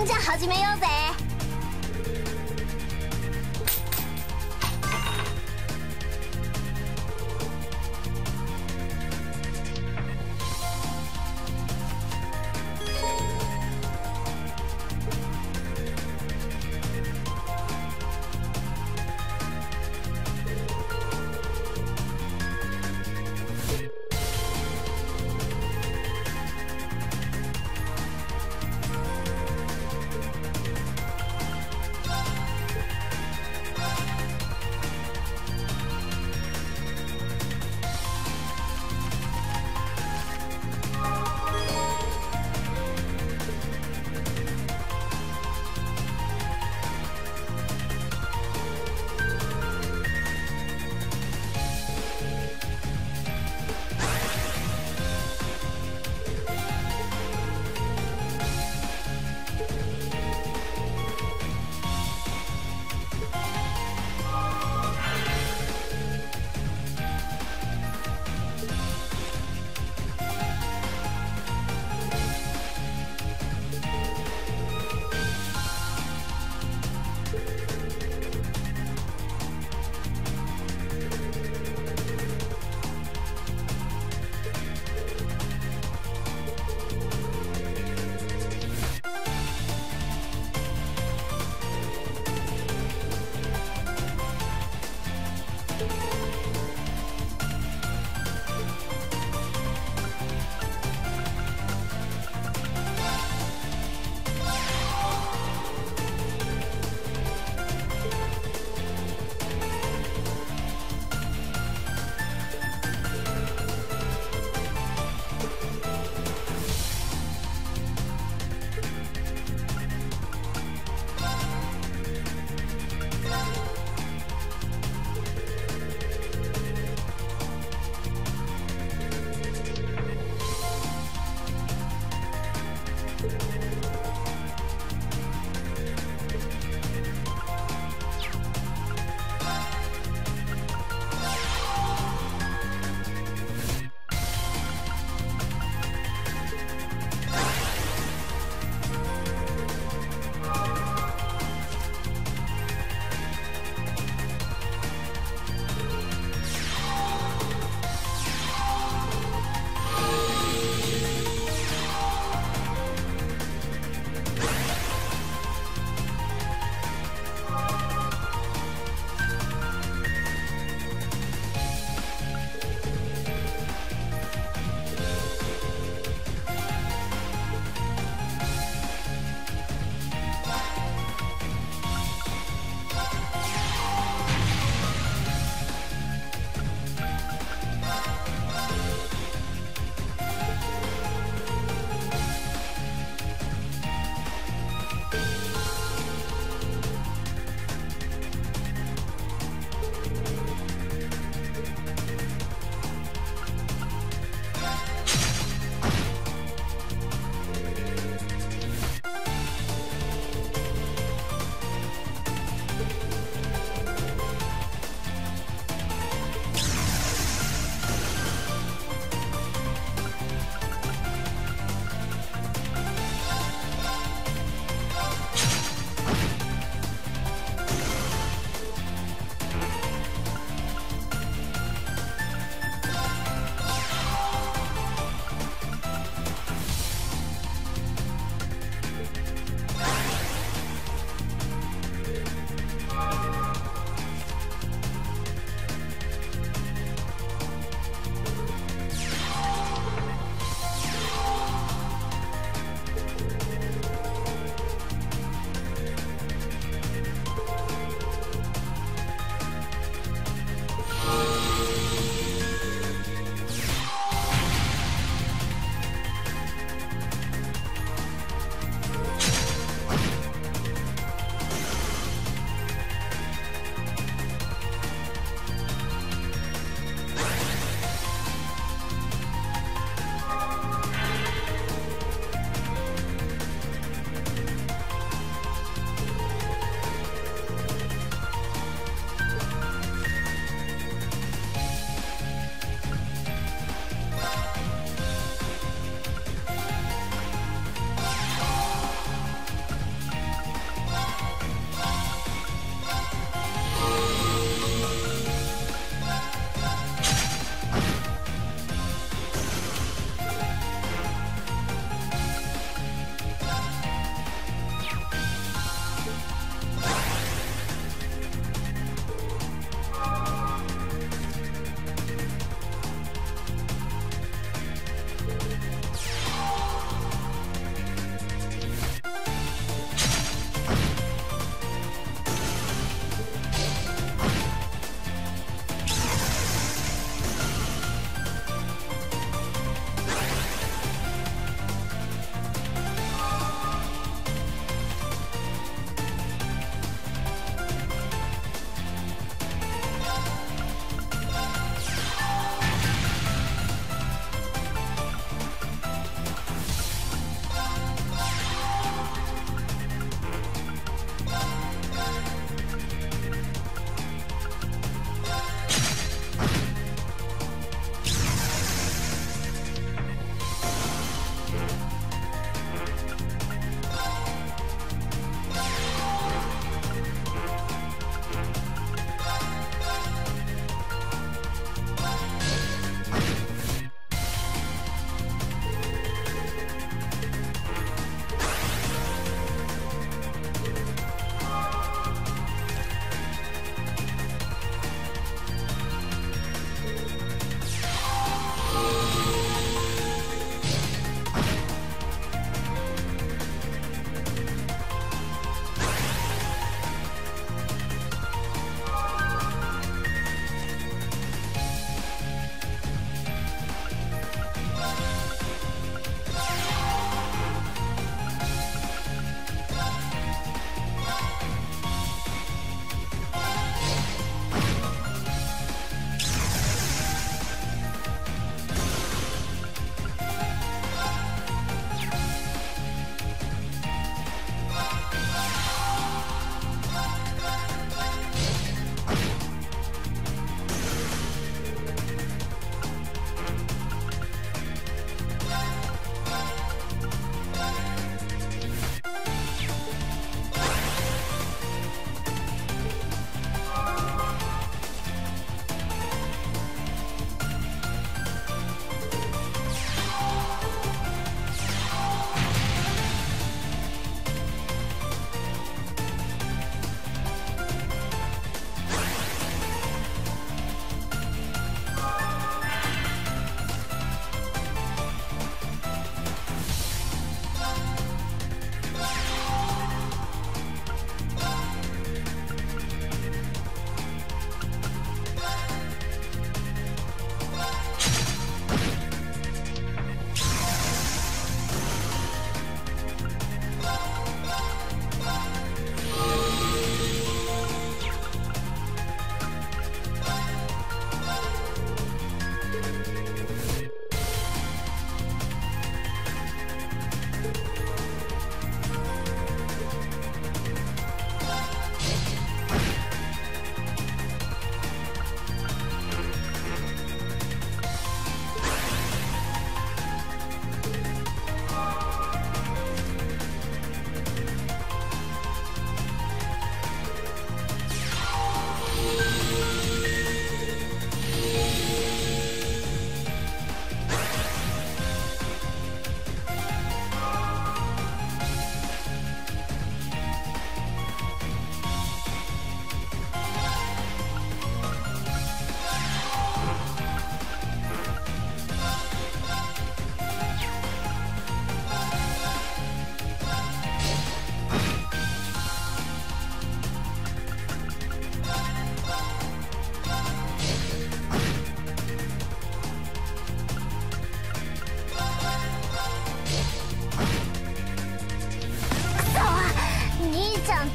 んじゃ始めようぜ。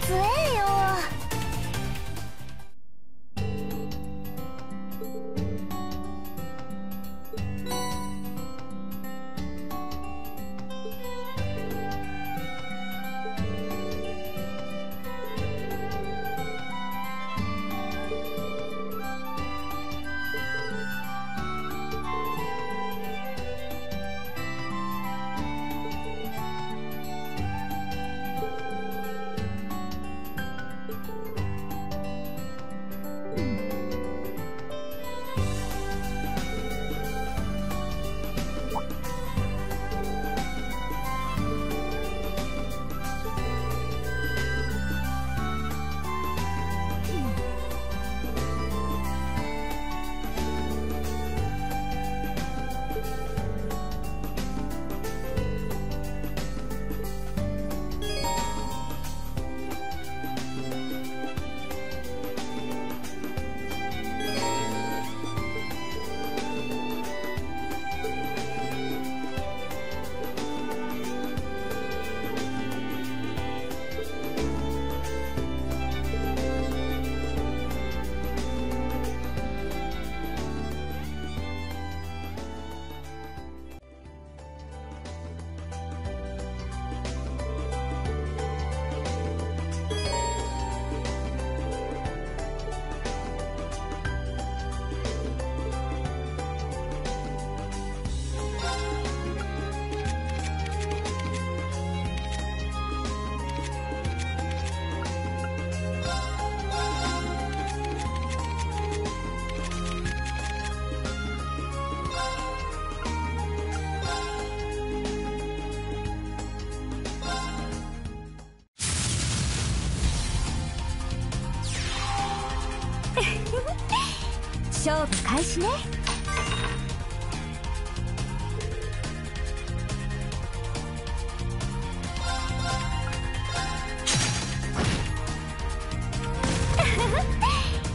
強えよ。勝負開始ね。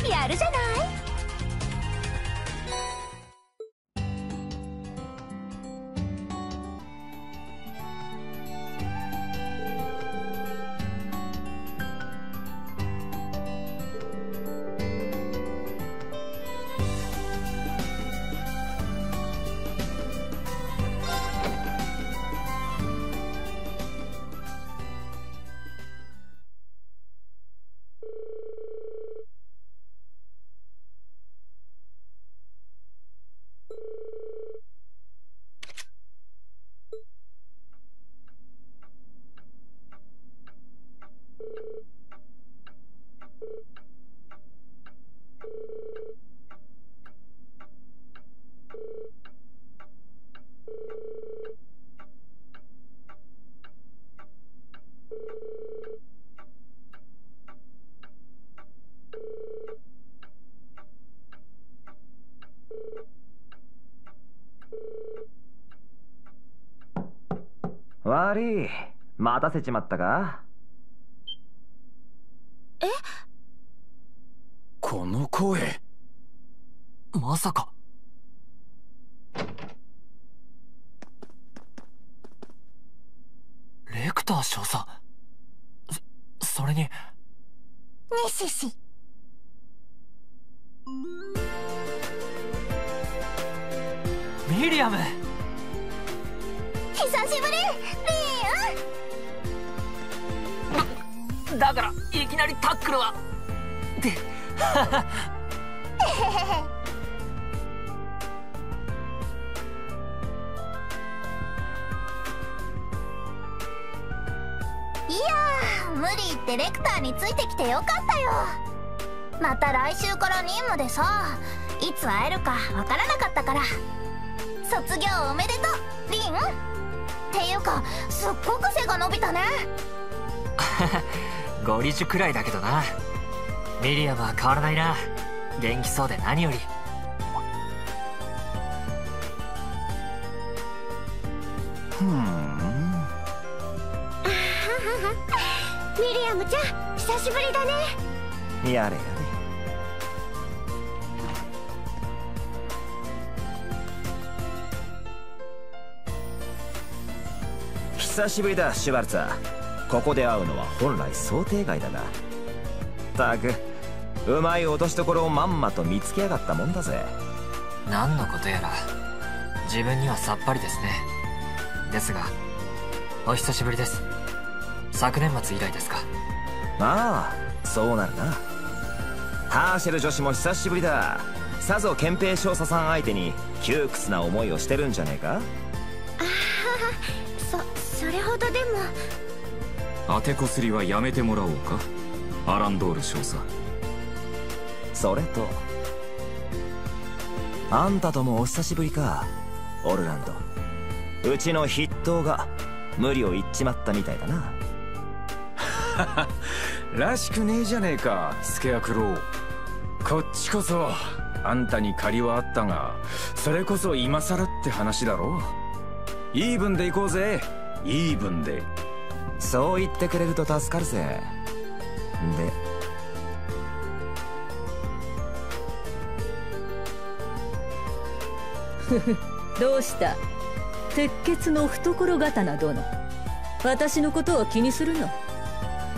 やるじゃない。悪い、待たせちまったか。え？この声、まさか。レクター少佐。それにシシ。ミリアム。久しぶり、リン。だからいきなりタックルはっていやー、無理言ってレクターについてきてよかったよ。また来週から任務でさ、いつ会えるかわからなかったから。卒業おめでとう、リン。っていうか、すっごく背が伸びたね。ゴリジュくらいだけどな。ミリアムは変わらないな。元気そうで何より。ミリアムちゃん、久しぶりだね。やれやれ。久しぶりだ、シュバルツァー。ここで会うのは本来想定外だが、たくうまい落としどころをまんまと見つけやがったもんだぜ。何のことやら自分にはさっぱりですね。ですがお久しぶりです。昨年末以来ですか。ああ、そうなるな。ハーシェル女子も久しぶりだ。さぞ憲兵少佐さん相手に窮屈な思いをしてるんじゃねえか。それほどでも。当てこすりはやめてもらおうか、アランドール少佐。それとあんたともお久しぶりか、オルランド。うちの筆頭が無理を言っちまったみたいだな。らしくねえじゃねえか、スケアクロー。こっちこそあんたに借りはあったが、それこそ今更って話だろ。イーブンで行こうぜ、イーブンで。そう言ってくれると助かるぜ。でどうした、鉄血の懐刀殿。私のことは気にするの。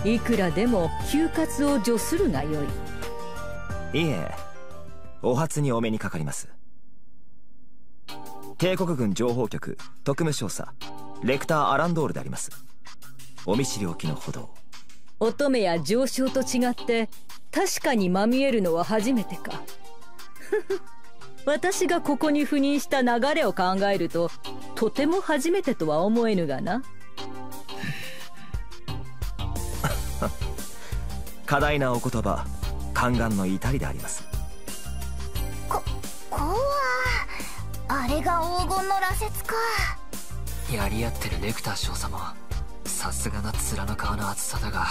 いくらでも休活を助するがよい。いえ、お初にお目にかかります。帝国軍情報局特務少佐レクター・アランドールであります。お見知りおきのほど。乙女や上昇と違って確かにまみえるのは初めてか。私がここに赴任した流れを考えるととても初めてとは思えぬがな。過大なお言葉、宦官の至りであります。こはあれが黄金の羅刹か。やり合ってるレクター少佐もさすがな面の皮の厚さだが、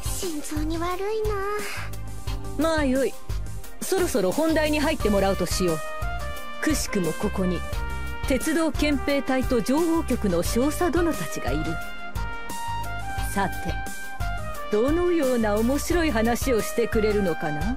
心臓に悪いな。まあよい、そろそろ本題に入ってもらうとしよう。くしくもここに鉄道憲兵隊と情報局の少佐殿たちがいる。さて、どのような面白い話をしてくれるのかな。